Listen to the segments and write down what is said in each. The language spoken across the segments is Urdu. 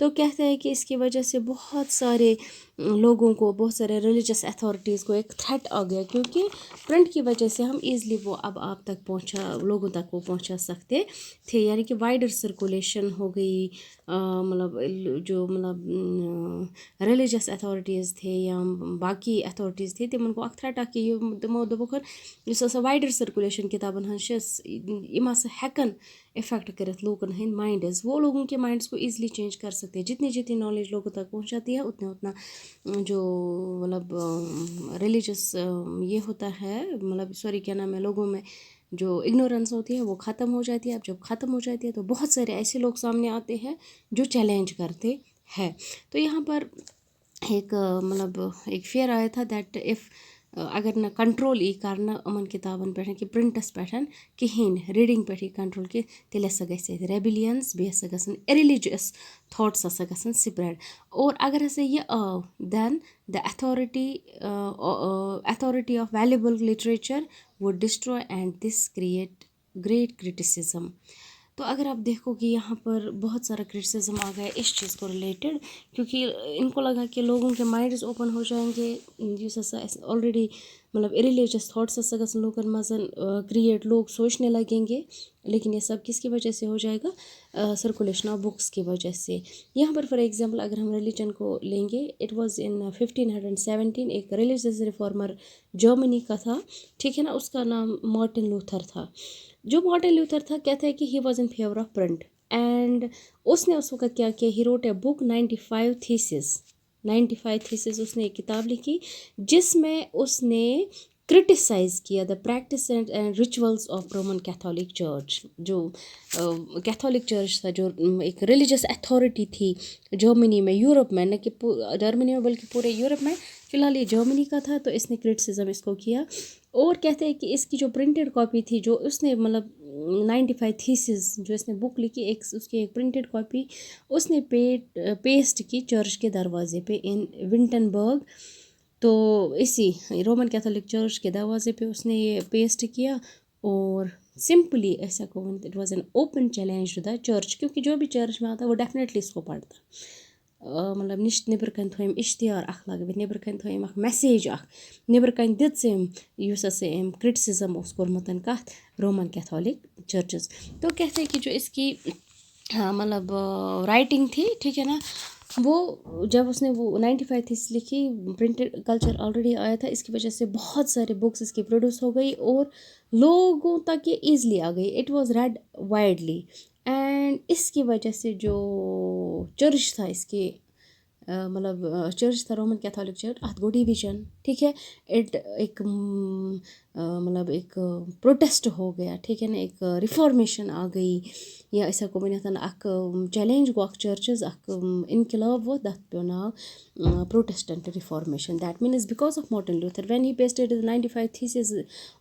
تو کہتے ہیں کہ اس کی وجہ سے بہت سارے لوگوں کو، بہت سارے ریلیجس اتھارٹیز کو ایک تھریٹ آ گیا، کیونکہ پرنٹ کی وجہ سے ہم ایزلی وہ اب آپ تک لوگوں تک وہ پہنچا سکتے تھے، یعنی کہ وائڈر سرکولیشن ہو گئی. مطلب جو مطلب ریلیجس اتھارٹیز تھے یا باقی اتھارٹیز تھے تمن کو اکھ تھریٹ اکھ کہ تمو دوپکھ یس ہسا وائڈر سرکولیشن کتابن ہنس یم ہسا ہیکن افیکٹ کرت لوکن ہند مائنڈز، وہ لوگوں کے مائنڈس کو ایزلی چینج کر سکتے ہیں. جتنی جتنی نالج لوگوں تک پہنچاتی ہے اتنا اتنا جو مطلب ریلیجس یہ ہوتا ہے، مطلب سوری کیا نام ہے، لوگوں میں جو اگنورنس ہوتی ہے وہ ختم ہو جاتی ہے. اب جب ختم ہو جاتی ہے تو بہت سارے ایسے لوگ سامنے آتے ہیں جو چیلنج کرتے ہیں. تو یہاں پر ایک مطلب ایک فیئر آیا تھا دیٹ اف اگر نہ کنٹرول ای کرنا یمن کتابن پہ کہ پرنٹس پہ کہین ریڈنگ پہ کنٹرول کی تیل ہسا گژھِ ریبیلینس، بیٚیہِ ہسا گژھن اِریلیجس تھاٹس ہسا گژھن سپریڈ. اور اگر ہسا یہ of then the authority of valuable literature would destroy and this create great criticism. تو اگر آپ دیکھو کہ یہاں پر بہت سارا کرٹیسزم آ گیا اس چیز کو ریلیٹڈ، کیونکہ ان کو لگا کہ لوگوں کے مائنڈز اوپن ہو جائیں گے، جس ہسا آلریڈی مطلب اریلیجس تھاٹس ہسا گژھن لوگن مز کریٹ، لوگ سوچنے لگیں گے. لیکن یہ سب کس کی وجہ سے ہو جائے گا؟ سرکولیشن آف بکس کی وجہ سے. یہاں پر فار ایگزامپل اگر ہم ریلیجن کو لیں گے، اٹ واز ان 1517 ایک ریلیجس ریفارمر جرمنی کا تھا، ٹھیک ہے نا، اس کا نام مارٹن لوتھر تھا. جو مارٹن لوتھر تھا کہتا ہے کہ he was in favour of print, and اس نے اس وقت کیا he wrote a book 95 theses اس نے ایک کتاب لکھی جس میں اس نے کرٹیسائز کیا the practice and rituals of Roman Catholic church. جو کیتھولک چرچ تھا، جو ایک ریلیجس اتھارٹی تھی جرمنی میں، یورپ میں، نہ کہ جرمنی میں بلکہ پورے یورپ میں، فی الحال یہ جرمنی کا تھا، تو اس نے کرٹیسزم اس کو کیا. اور کہتے ہیں کہ اس کی جو پرنٹڈ کاپی تھی، جو اس نے مطلب 95 تھیسز جو اس نے بک لکھی، اس کی ایک پرنٹڈ کاپی اس نے پیسٹ کی چرچ کے دروازے پہ ان ونٹنبرگ. تو اسی رومن کیتھولک چرچ کے دروازے پہ اس نے یہ پیسٹ کیا، اور سمپلی ایسا کو it was an open challenge to the church, کیونکہ جو بھی چرچ میں آتا وہ ڈیفینیٹلی اس کو پڑھتا. مطلب نبر کن تھویم اشتہار اخ لگوِتھ، نبر کن تھویم اخ میسیج اخ، نبر کن دِژ أمۍ یُس ہسا أمۍ کرٹیسزم اوس کوٚرمُت کتھ رومن کیتھولک چرچز. تو کہتے ہیں کہ جو اس کی مطلب رائٹنگ تھی، ٹھیک ہے نا، وہ جب اس نے وہ 95 تھیسز لکھی، پرنٹڈ کلچر آلریڈی آیا تھا، اس کی وجہ سے بہت سارے بکس اس کی پروڈیوس ہو گئی اور لوگوں تک یہ ایزلی آ گئی. It was read widely, and اس کی وجہ سے جو چرچ تھا اس کے مطلب چرچ تھا رومن کیتھولک چرچ، اتھ گو ڈیویژن، ٹھیک ہے، ایک مطلب ایک پروٹیسٹ ہو گیا، ٹھیک ہے نا، ایک ریفارمیشن آ گئی، یا أسۍ ہٮ۪کو ؤنِتھ اکھ چیلینج گوٚو اکھ چرچز، اکھ انقلاب ووت، تَتھ پیوٚو now protestant reformation. That means because of Martin Luther when he pasted 95 theses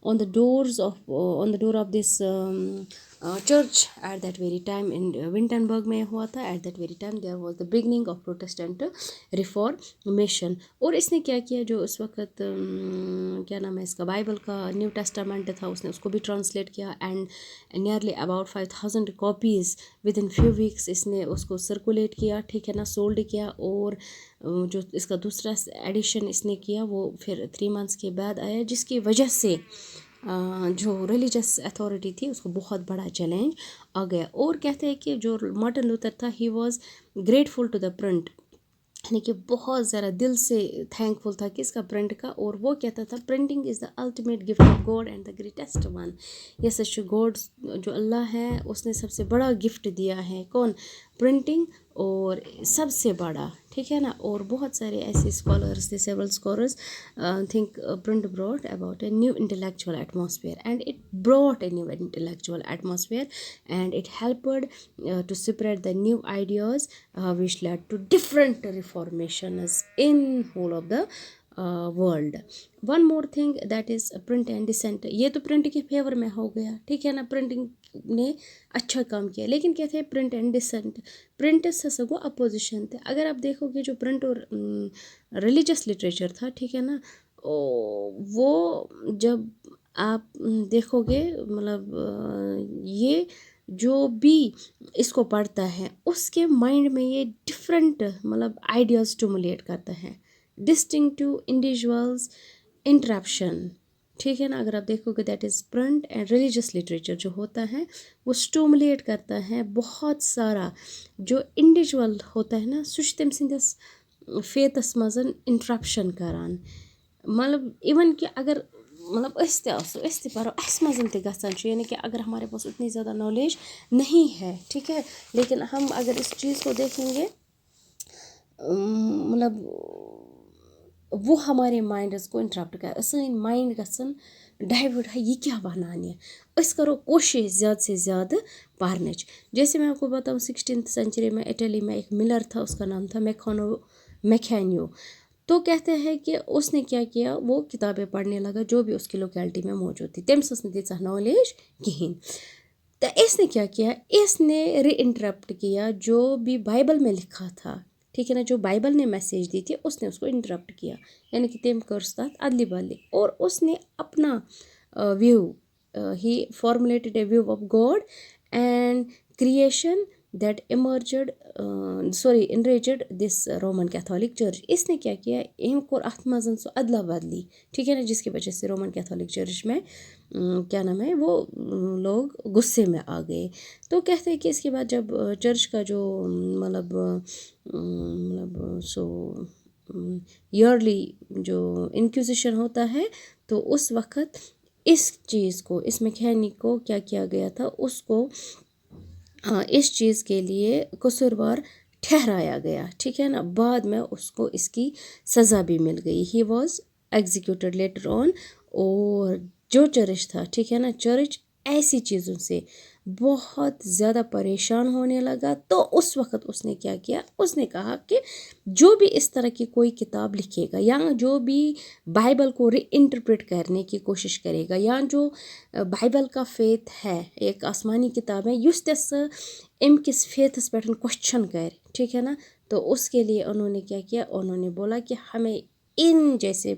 on the door of this church at that very time in Wittenberg میں ہوا تھا. at that very time there was the beginning of Protestant reformation. اور اس نے کیا کیا، جو اس وقت کیا نام ہے اس کا، بائبل کا نیو ٹیسٹامنٹ تھا، اس نے اس کو بھی ٹرانسلیٹ کیا، and nearly about 5000 copies within few weeks اس نے اس کو سرکولیٹ کیا، ٹھیک ہے نا، سولڈ کیا. اور جو اس کا دوسرا ایڈیشن اس نے کیا وہ پھر 3 months کے بعد آیا، جس کی وجہ سے جو ریلیجس اتھارٹی تھی اس کو بہت بڑا چیلنج آ گیا. اور کہتے ہیں کہ جو مارٹن لوتھر تھا he was grateful to the print, یعنی کہ بہت زیادہ دل سے تھینک فل تھا کہ اس کا پرنٹ کا. اور وہ کہتا تھا printing is the ultimate gift of God and the greatest one. یہ سا چھُ گاڈ، جو اللہ ہے اس نے سب سے بڑا گفٹ دیا ہے، کون؟ پرنٹنگ، اور سب سے بڑا، ٹھیک ہے نا. اور بہت سارے ایسے اسکالرس تھے، several scholars think print brought about a new intellectual atmosphere, and it brought a new intellectual atmosphere, and it helped to spread the new ideas which led to different reformations in whole of the world. One more thing that is print and dissent. یہ تو پرنٹ کے فیور میں ہو گیا، ٹھیک ہے نا، پرنٹنگ نے اچھا کام کیا. لیکن کہتے ہیں پرنٹ اینڈ ڈسنٹ، پرنٹس ہسا گو اپوزیشن تھے. اگر آپ دیکھو گے جو پرنٹ اور ریلیجس لٹریچر تھا، ٹھیک ہے نا، وہ جب آپ دیکھو گے مطلب یہ جو بھی اس کو پڑھتا ہے اس کے مائنڈ میں یہ ڈفرینٹ مطلب آئیڈیاز اسٹیمولیٹ کرتا ہے. ڈسٹنکٹیو انڈیویژولز انٹرپشن، ٹھیک ہے نا. اگر آپ دیکھو گے that is print and religious literature جو ہوتا ہے وہ اسٹیمولیٹ کرتا ہے بہت سارا جو انڈیویژول ہوتا ہے نا سُہ چھُ تٔمۍ سٕنٛدِس فیتھَس منٛز انٹرپشن کران. مطلب ایون کہ اگر مطلب أسۍ تہِ آسو أسۍ تہِ پَرو اَسہِ منٛز تہِ گژھان چھُ یعنی کہ اگر ہمارے پاس اتنی زیادہ نالج نہیں ہے ٹھیک ہے لیکن ہم اگر اس چیز کو دیکھیں گے مطلب وہ ہمارے مائنڈس کو انٹرپٹ کر سٲنۍ مائنڈ گژھن ڈائیورٹ ہے یہ کیا بنان یہ أسۍ کرو کوشش زیادہ سے زیادہ پڑھنٕچ. جیسے میں آپ کو بتاؤں 16th سینچری میں اٹلی میں ایک ملر تھا اس کا نام تھا میکھینیو. تو کہتے ہیں کہ اس نے کیا کیا وہ کتابیں پڑھنے لگا جو بھی اس کی لوکیلٹی میں موجود تھی. تٔمِس ٲس نہٕ تیٖژاہ نالج کہیٖنۍ. تو اس نے کیا کیا اس نے ری انٹرپٹ کیا جو بھی بائبل میں لکھا تھا ٹھیک ہے نا جو بائبل نے میسیج دی تھی اس نے اس کو انٹرپٹ کیا یعنی کہ تم کر تَتھ ادلی بدلی اور اس نے اپنا view he formulated a view of God and creation that emerged enraged this Roman Catholic church. اس نے کیا کیا أمۍ کوٚر اَتھ منٛز سُہ ادلا بدلی ٹھیک ہے نا جس کی وجہ سے رومن کیتھولک چرچ میں کیا نام ہے وہ لوگ غصے میں آ گئے. تو کہتے ہیں کہ اس کے بعد جب چرچ کا جو مطلب سو ایئرلی جو انکوزیشن ہوتا ہے تو اس وقت اس چیز کو اس میکینک کو کیا کیا گیا تھا اس کو اس چیز کے لیے قصوروار ٹھہرایا گیا ٹھیک ہے نا. بعد میں اس کو اس کی سزا بھی مل گئی. He was executed later on. اور جو چرچ تھا ٹھیک ہے نا چرچ ایسی چیزوں سے بہت زیادہ پریشان ہونے لگا. تو اس وقت اس نے کیا کیا اس نے کہا کہ جو بھی اس طرح کی کوئی کتاب لکھے گا یا جو بھی بائبل کو ری انٹرپریٹ کرنے کی کوشش کرے گا یا جو بائبل کا فیتھ ہے ایک آسمانی کتاب ہے یُس تہِ سُہ اَمہِ کِس فیتھَس پٮ۪ٹھ کوسچن کرے ٹھیک ہے نا. تو اس کے لیے انہوں نے کیا کیا انہوں نے بولا کہ ہمیں ان جیسے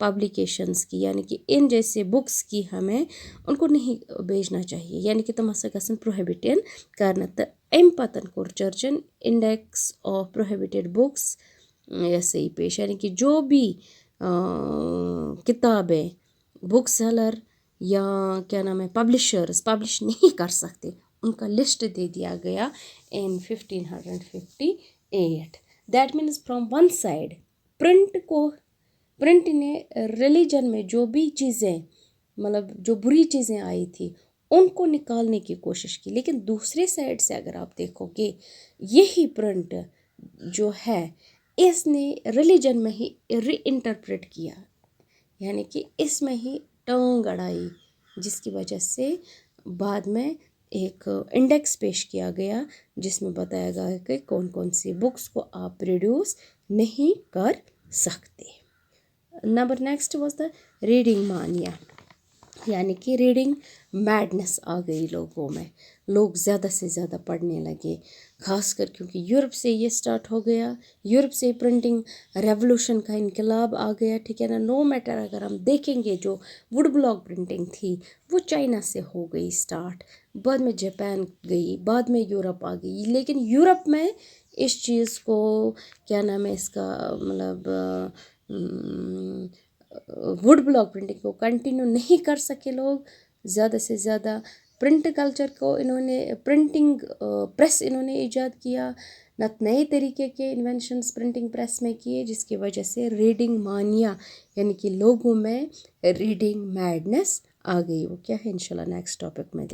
پبلیکیشنز کی یعنی کہ ان جیسے بکس کی ہمیں ان کو نہیں بیچنا چاہیے یعنی کہ تم ہسا گژھن پروہیبٹن کرنا. تو امہِ پتن کوٚر چرچن انڈیکس آف پروہیبٹڈ بکس یہ صحیح پیش یعنی کہ جو بھی کتابیں بک سیلر یا کیا نام ہے پبلشرز پبلش نہیں کر سکتے ان کا لسٹ دے دیا گیا ان 1558. That means from one side print نے ریلیجن میں جو بھی چیزیں مطلب جو بری چیزیں آئی تھی ان کو نکالنے کی کوشش کی. لیکن دوسرے سائڈ سے اگر آپ دیکھو گے یہی پرنٹ جو ہے اس نے ریلیجن میں ہی ری انٹرپریٹ کیا یعنی کہ اس میں ہی ٹانگ اڑائی جس کی وجہ سے بعد میں ایک انڈیکس پیش کیا گیا جس میں بتایا گیا کہ کون کون سی بکس کو آپ پروڈیوس نہیں کر سکتے. Number next was the reading mania یعنی کہ ریڈنگ میڈنس آ گئی لوگوں میں. لوگ زیادہ سے زیادہ پڑھنے لگے خاص کر کیونکہ یورپ سے یہ سٹارٹ ہو گیا. یورپ سے پرنٹنگ ریولوشن کا انقلاب آ گیا ٹھیک ہے نا. نو میٹر اگر ہم دیکھیں گے جو ووڈ بلاک پرنٹنگ تھی وہ چائنا سے ہو گئی سٹارٹ بعد میں جاپان گئی بعد میں یورپ آ گئی. لیکن یورپ میں اس چیز کو کیا نام ہے اس کا مطلب ووڈ بلاک پرنٹنگ کو کنٹینیو نہیں کر سکے لوگ. زیادہ سے زیادہ پرنٹ کلچر کو انہوں نے پرنٹنگ پریس انہوں نے ایجاد کیا نئے طریقے کے انوینشنز پرنٹنگ پریس میں کیے جس کی وجہ سے ریڈنگ مانیا یعنی کہ لوگوں میں ریڈنگ میڈنس آ گئی. وہ کیا ہے انشاءاللہ نیکسٹ ٹاپک میں